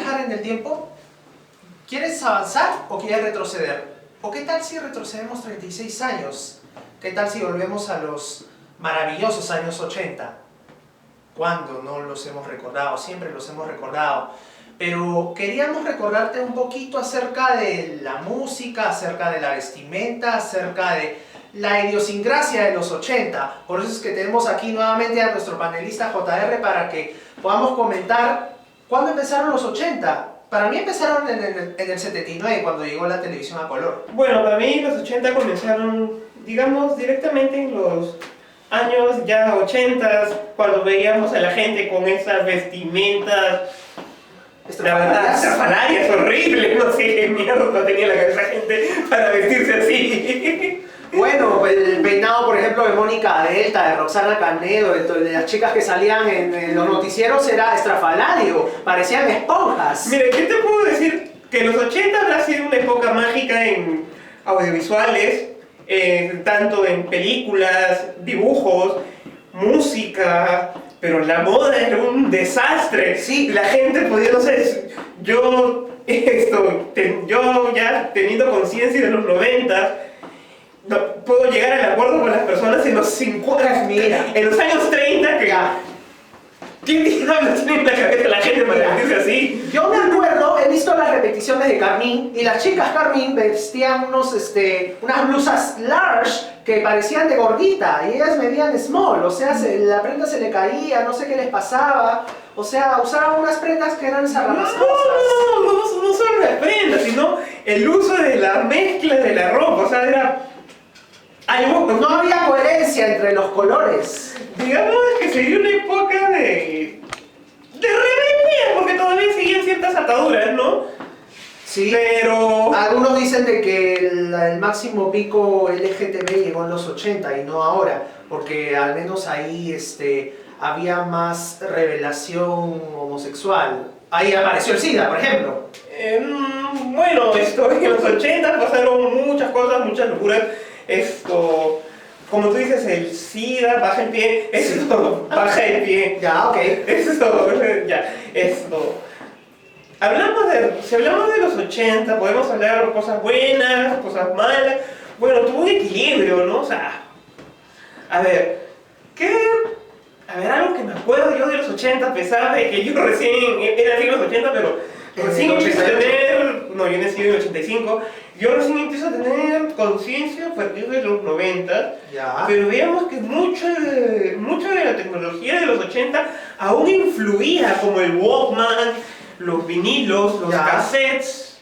viajar en el tiempo? ¿Quieres avanzar o quieres retroceder? ¿O qué tal si retrocedemos 36 años? ¿Qué tal si volvemos a los maravillosos años 80? ¿Cuándo no los hemos recordado? Siempre los hemos recordado. Pero queríamos recordarte un poquito acerca de la música, acerca de la vestimenta, acerca de la idiosincrasia de los 80. Por eso es que tenemos aquí nuevamente a nuestro panelista JR para que podamos comentar cuándo empezaron los 80. Para mí empezaron en el 79, cuando llegó la televisión a color. Bueno, para mí los 80 comenzaron, digamos, directamente en los años ya 80, cuando veíamos a la gente con esas vestimentas estrafalarias, horribles, no sé qué mierda tenía la cabeza gente para vestirse así. Bueno, el peinado, por ejemplo, de Mónica Delta, de Roxana Canedo, de las chicas que salían en los noticieros era estrafalario, parecían esponjas. Mire, ¿qué te puedo decir? Que los 80 habrá sido una época mágica en audiovisuales, tanto en películas, dibujos, música, pero la moda era un desastre. Sí. La gente podía, no sé, yo ya teniendo conciencia de los 90, no, puedo llegar al acuerdo con las personas en los 50, Mira. en los años 30, que ¿quién diablos tiene en la cabeza la gente para vestirse así? Yo me acuerdo, he visto las repeticiones de Carmín y las chicas Carmín vestían unas blusas large que parecían de gordita y ellas medían small, o sea, la prenda se le caía, no sé qué les pasaba, o sea, usaban unas prendas que eran zarrapasosas. No solo las prendas, sino el uso de la mezcla de la ropa, o sea, era algo. No había coherencia entre los colores. Digamos que sería una época de rebeldía, porque todavía seguían ciertas ataduras, ¿no? Sí, pero algunos dicen de que el máximo pico LGTB llegó en los 80 y no ahora, porque al menos ahí había más revelación homosexual. Ahí apareció el SIDA, por ejemplo. Bueno, en los 80 pasaron muchas cosas, muchas locuras. Como tú dices, el SIDA, baja el pie, baja el pie. Ya, ok. Si hablamos de los 80, podemos hablar de cosas buenas, cosas malas. Bueno, tuvo un equilibrio, ¿no? O sea, algo que me acuerdo yo de los 80, a pesar de que yo recién, era así en los 80, pero recién empiezo a tener, no, yo nací en el 85, yo recién empiezo a tener conciencia a partir de los 90, Ya. pero veíamos que mucha de la tecnología de los 80 aún influía, como el Walkman, los vinilos, los cassettes.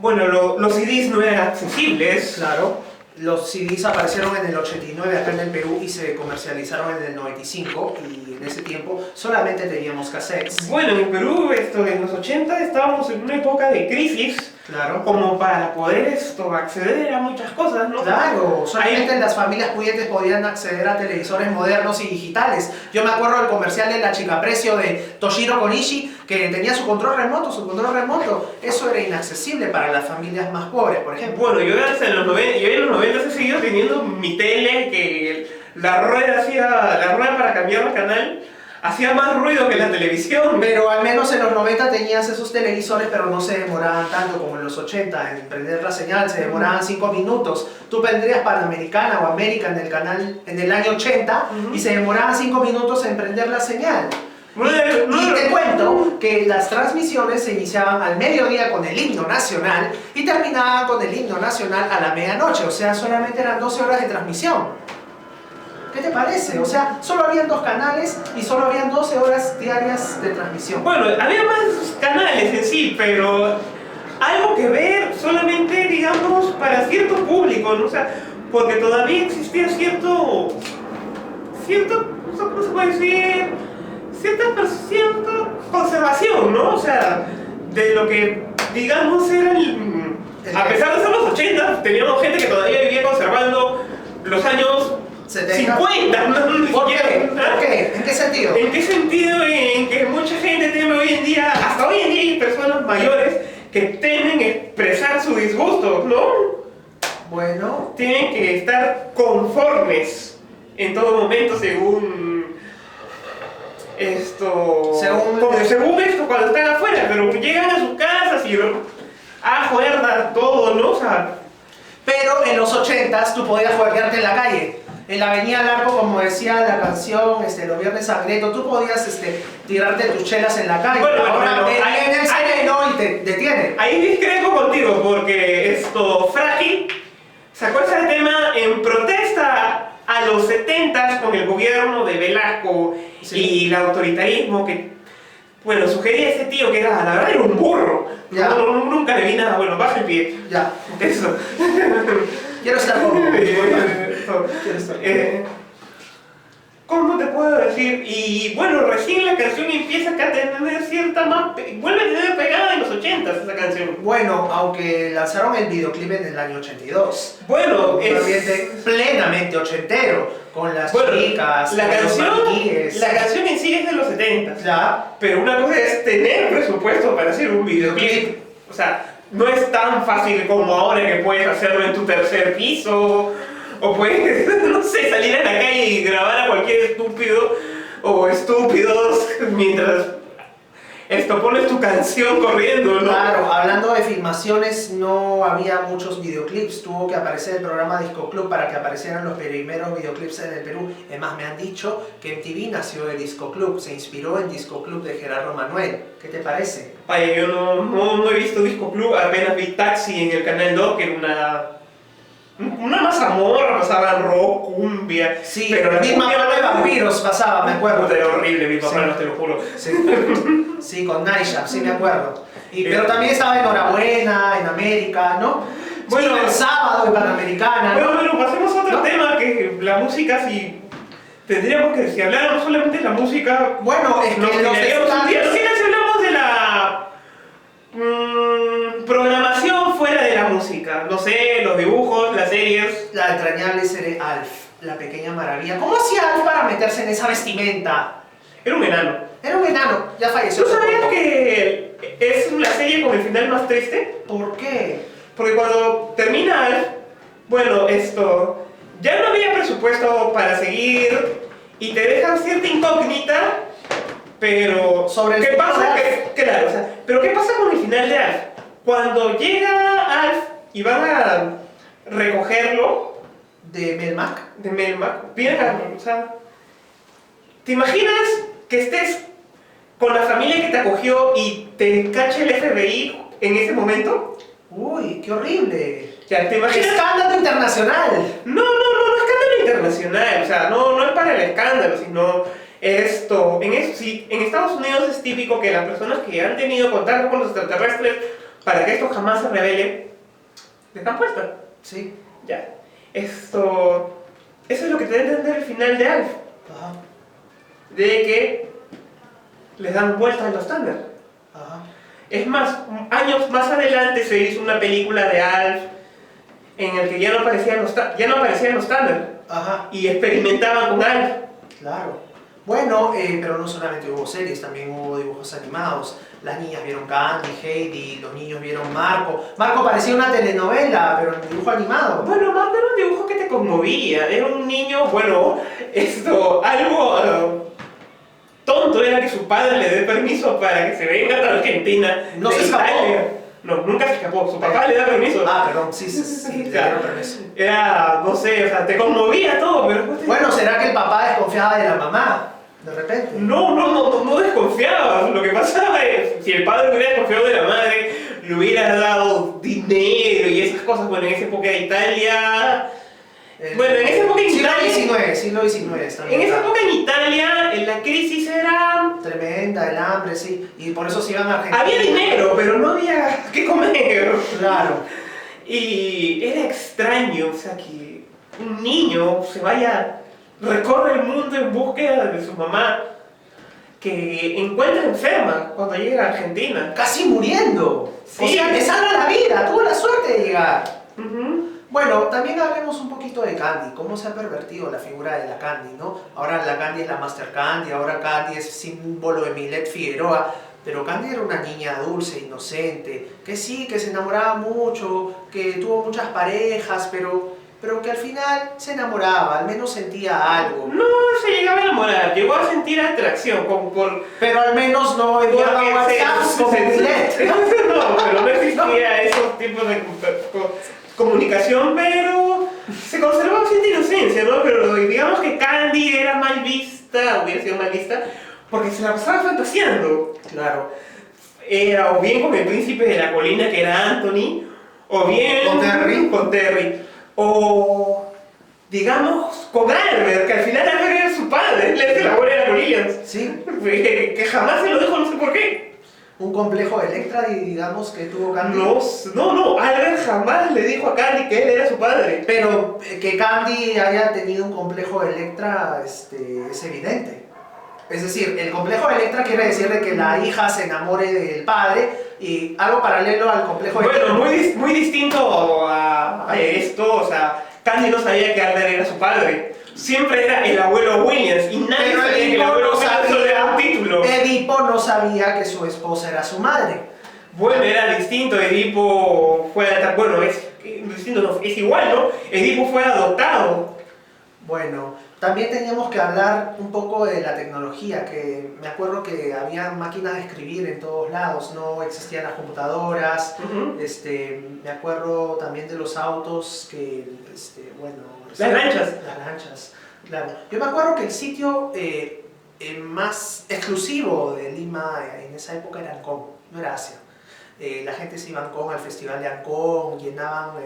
Bueno, los CDs no eran accesibles. Claro. Los CDs aparecieron en el 89 acá en el Perú y se comercializaron en el 95 y en ese tiempo solamente teníamos cassettes. Bueno, en el Perú, en los 80 estábamos en una época de crisis. Claro. Como para poder acceder a muchas cosas, ¿no? Claro, solamente las familias pudientes podían acceder a televisores modernos y digitales. Yo me acuerdo del comercial de la chica precio de Toshiro Konishi que tenía su control remoto. Eso era inaccesible para las familias más pobres, por ejemplo. Bueno, yo en los 90 he seguido teniendo mi tele, que la rueda para cambiar el canal hacía más ruido que la televisión. Pero al menos en los 90 tenías esos televisores, pero no se demoraban tanto como en los 80 en prender la señal, se demoraban 5 minutos. Tú prendrías Panamericana o América en el año 80 y se demoraban 5 minutos en prender la señal. Y te cuento que las transmisiones se iniciaban al mediodía con el himno nacional y terminaban con el himno nacional a la medianoche, o sea, solamente eran 12 horas de transmisión. ¿Qué te parece? O sea, solo habían 2 canales y solo habían 12 horas diarias de transmisión. Bueno, había más canales en sí, pero algo que ver solamente, digamos, para cierto público, ¿no? O sea, porque todavía existía cierto, ¿cómo se puede decir? Cierta conservación, ¿no? O sea, de lo que, digamos, era a pesar de ser los 80, teníamos gente que todavía vivía conservando los años 50, ¿no? ¿Por qué? ¿Por qué? ¿En qué sentido? ¿En qué sentido? En que mucha gente teme hoy en día, hasta hoy en día hay personas mayores que temen expresar su disgusto, ¿no? Bueno. Tienen que estar conformes en todo momento según según esto cuando están afuera, pero llegan a sus casas y juerga todo, ¿no? O sea, pero en los 80s tú podías juerguearte en la calle. En la Avenida Larco, como decía la canción, los Viernes Sangrientos, tú podías tirarte tus chelas en la calle. Bueno, ahora ahí- en el cine no, y te detienen. ahí discrepo contigo porque Frágil sacó ese tema en protesta a los 70s con el gobierno de Velasco y el autoritarismo que, bueno, sugería ese tío que era, la verdad, era un burro. Ya. Nunca le vi nada bueno, baja el pie. Ya. Eso. Quiero estar como... ¿Cómo te puedo decir? Y bueno, recién la canción empieza acá a tener cierta más... Vuelve a tener pegada en los 80s esa canción. Bueno, aunque lanzaron el videoclip en el año 82. Bueno, Un ambiente plenamente ochentero, con las chicas, la con los canción, maniquíes. la canción en sí es de los 70s. Ya. Pero una cosa es tener presupuesto para hacer un videoclip. O sea, no es tan fácil como ahora que puedes hacerlo en tu tercer piso. O puedes, no sé, salir a la calle y grabar a cualquier estúpido o estúpidos mientras pones tu canción corriendo, ¿no? Claro, hablando de filmaciones, no había muchos videoclips. Tuvo que aparecer el programa Disco Club para que aparecieran los primeros videoclips en el Perú. Además, me han dicho que MTV nació de Disco Club, se inspiró en Disco Club de Gerardo Manuel. ¿Qué te parece? Vaya, yo no he visto Disco Club, apenas vi Taxi en el Canal 2, que era una mazamorra, pasaba rock, cumbia. Sí, pero la misma cumbia de vampiros pasaba, me acuerdo. Era horrible, mi papá, Sí. no te lo juro. Sí, sí, con Naisha, sí me acuerdo. Pero también estaba Enhorabuena, en América, ¿no? Bueno, el sábado, en Panamericana. Bueno, pasemos a otro ¿No? tema, que la música, si tendríamos que, si habláramos solamente de la música, Bueno, es que nos los tiraríamos un día. estadios- ¿Qué tal si hablamos de la programación fuera de la música? No sé, los dibujos, las series. La entrañable serie Alf, la pequeña maravilla. ¿Cómo hacía Alf para meterse en esa vestimenta? Era un enano. Era un enano, ya falleció. ¿Tú hace sabías poco. que es la serie con el final más triste? ¿Por qué? Porque cuando termina Alf, bueno, ya no había presupuesto para seguir y te dejan cierta incógnita, pero Sobre el ¿qué final pasa? de Alf. Claro, o sea, pero ¿qué pasa con el final de Alf? Cuando llega Alf y van a recogerlo ¿De Melmac? de Melmac, viene o sea, ¿te imaginas que estés con la familia que te acogió y te cache el FBI en ese momento? Uy, qué horrible. Ya, ¿te imaginas? Escándalo internacional. No escándalo internacional, o sea, no es para el escándalo, sino en Estados Unidos es típico que las personas que han tenido contacto con los extraterrestres, para que esto jamás se revele, les dan puesta. Sí. Ya, eso es lo que te da a entender el final de Alf, Ajá. de que les dan vueltas a los Thunder. Ajá. Es más, años más adelante se hizo una película de Alf en el que ya no aparecían los Thunder Ajá. y experimentaban con Alf. Claro. Bueno, pero no solamente hubo series, también hubo dibujos animados. Las niñas vieron Candy, Heidi, los niños vieron Marco. Marco parecía una telenovela, pero en dibujo animado. Bueno, Marco era un dibujo que te conmovía, era un niño, bueno, algo tonto era que su padre le dé permiso para que se venga a Argentina. No de se escapó. Italia. No, nunca se escapó, su papá le da permiso. Ah, perdón, sí, le dieron permiso. Era, no sé, o sea, te conmovía todo, pero... Bueno, ¿será que el papá desconfiaba de la mamá? De repente. No desconfiaba. Lo que pasaba es, si el padre hubiera desconfiado de la madre, le hubiera dado dinero y esas cosas. Bueno, en esa época de Italia... Bueno, en esa época en Italia... Siglo XIX también. En esa época en Italia, la crisis era... Tremenda, el hambre, sí. Y por eso se iban a Argentina. Había dinero, pero no había qué comer. Claro. Y era extraño, o sea, que un niño se vaya, recorre el mundo en búsqueda de su mamá, que encuentra enferma cuando llega a Argentina. Casi muriendo. Sí. O sea, le salva la vida, tuvo la suerte de llegar. Ujú. Bueno, también hablemos un poquito de Candy, cómo se ha pervertido la figura de la Candy, ¿no? Ahora la Candy es la Master Candy, ahora Candy es símbolo de Milet Figueroa, pero Candy era una niña dulce, inocente, que sí, que se enamoraba mucho, que tuvo muchas parejas, pero pero que al final se enamoraba, al menos sentía algo. No se llegaba a enamorar, llegó a sentir atracción, como por... Pero al menos no enviaba WhatsApp como Milet. No, pero no existía esos tipos de comunicación, pero se conservaba cierta inocencia, ¿no? Pero digamos que Candy era mal vista, hubiera sido mal vista, porque se la pasaba fantaseando. Claro. Era o bien con el príncipe de la colina, que era Anthony, o bien con Terry, o digamos con Albert, que al final Albert era su padre, él es el abuelo de la Williams. Sí. Que jamás se lo dijo, no sé por qué. Un complejo de Electra, digamos, que tuvo Candy. No, Albert jamás le dijo a Candy que él era su padre. Pero que Candy haya tenido un complejo de Electra es evidente. Es decir, el complejo de Electra quiere decir de que la hija se enamore del padre y algo paralelo al complejo de Electra. Bueno, muy distinto a esto, o sea, Candy no sabía que Albert era su padre. Siempre era el abuelo Williams y nadie Pero sabía que el abuelo Williams solo era un título. Edipo no sabía que su esposa era su madre. Bueno, era distinto, Edipo fue adoptado, bueno, es distinto, no, es igual, ¿no? Edipo fue adoptado. Bueno, también teníamos que hablar un poco de la tecnología, que me acuerdo que había máquinas de escribir en todos lados, no existían las computadoras, me acuerdo también de los autos que, Las lanchas. Las lanchas, claro. Yo me acuerdo que el sitio más exclusivo de Lima en esa época era Ancón, no era Asia. La gente se iba a Ancón, al festival de Ancón, llenaban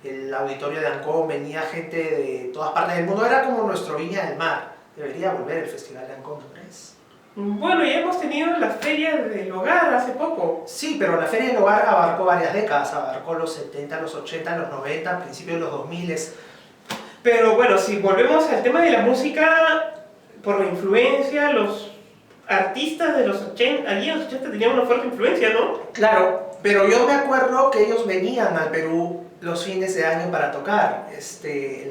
el auditorio de Ancón, venía gente de todas partes del mundo, era como nuestro Viña del Mar. Debería volver el festival de Ancón, ¿no crees? Bueno, ya hemos tenido la feria del hogar hace poco. Sí, pero la feria del hogar abarcó varias décadas, abarcó los 70, los 80, los 90, principios de los 2000. Pero bueno, si volvemos al tema de la música, por la influencia, los artistas de los 80, allí en los 80 tenían una fuerte influencia, ¿no? Claro, pero yo me acuerdo que ellos venían al Perú los fines de año para tocar,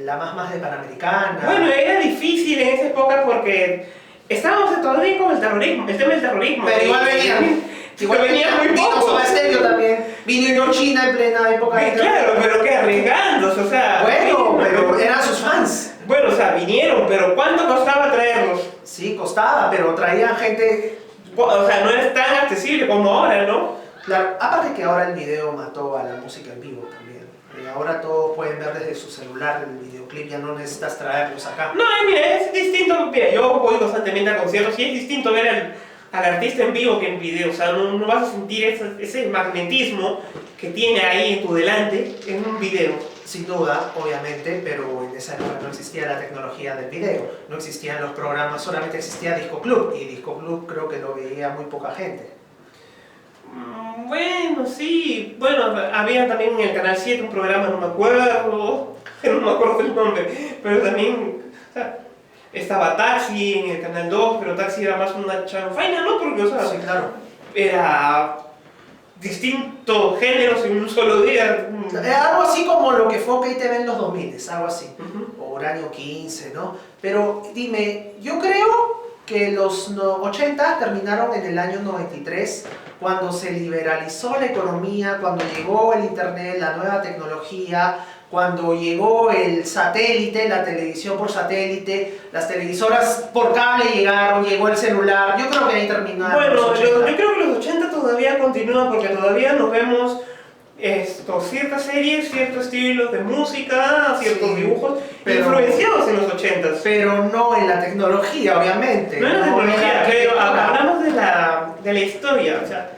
la más de Panamericana. Bueno, era difícil en esa época porque estábamos todavía con el terrorismo, el tema del terrorismo. Pero igual venían. Igual venían muy pocos. Soda Stereo también. Vino Indochina en plena época de claro, pero que arriesgándose, o sea... Bueno, pero eran sus fans. Bueno, o sea, vinieron, pero ¿cuánto costaba traerlos? Sí, costaba, pero traían gente... O sea, no es tan accesible como ahora, ¿no? Claro, aparte que ahora el video mató a la música en vivo también. Ahora todos pueden ver desde su celular el videoclip, ya no necesitas traerlos acá. No, mira, es distinto. Mira, yo voy constantemente a conciertos y es distinto ver al artista en vivo que en video. O sea, no vas a sentir ese magnetismo que tiene ahí en tu delante en un video. Sin duda, obviamente, pero en esa época no existía la tecnología del video, no existían los programas, solamente existía Disco Club, y Disco Club creo que lo veía muy poca gente. Bueno, sí, bueno, había también en el Canal 7 un programa, no me acuerdo el nombre, pero también, o sea, estaba Taxi en el Canal 2, pero Taxi era más una chanfaina, ¿no? Porque, o sea, sí, claro. Era distintos géneros en un solo día. Algo así como lo que fue OKTV en los 2000, algo así, o Horario 15, ¿no? Pero dime, yo creo que los 80 terminaron en el año 93, cuando se liberalizó la economía, cuando llegó el internet, la nueva tecnología, cuando llegó el satélite, la televisión por satélite, las televisoras por cable llegaron, llegó el celular, yo creo que ahí terminaron. Bueno, yo creo que los 80 todavía continúan porque todavía nos vemos ciertas series, ciertos estilos de música, ciertos dibujos influenciados en los 80. Pero no en la tecnología, obviamente. No en la tecnología, pero hablamos de la historia, o sea,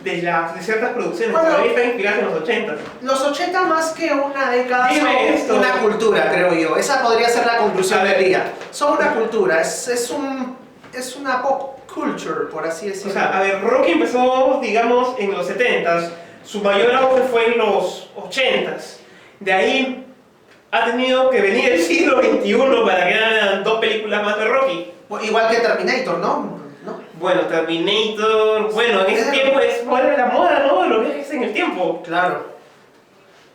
de ciertas producciones que todavía están inspiradas en los 80. Los 80 más que una década son una cultura, creo yo. Esa podría ser la conclusión del día. Son una cultura, es una pop culture, por así decirlo. O sea, a ver, Rocky empezó, digamos, en los 70s. Su mayor auge fue en los 80s. De ahí ha tenido que venir el siglo XXI para que hagan 2 películas más de Rocky. Igual que Terminator, ¿no? Bueno, Terminator, bueno, en ese tiempo es fuera de la moda, ¿no? Los viajes en el tiempo. Claro.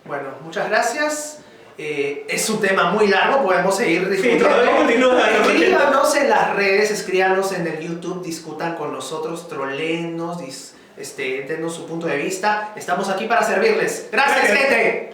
Bueno, muchas gracias. Es un tema muy largo, podemos seguir discutiendo. Sí, todavía continúa. Escríbanos en las redes, escríbanos en el YouTube, discutan con nosotros, troléennos, denos su punto de vista. Estamos aquí para servirles. ¡Gracias, gente!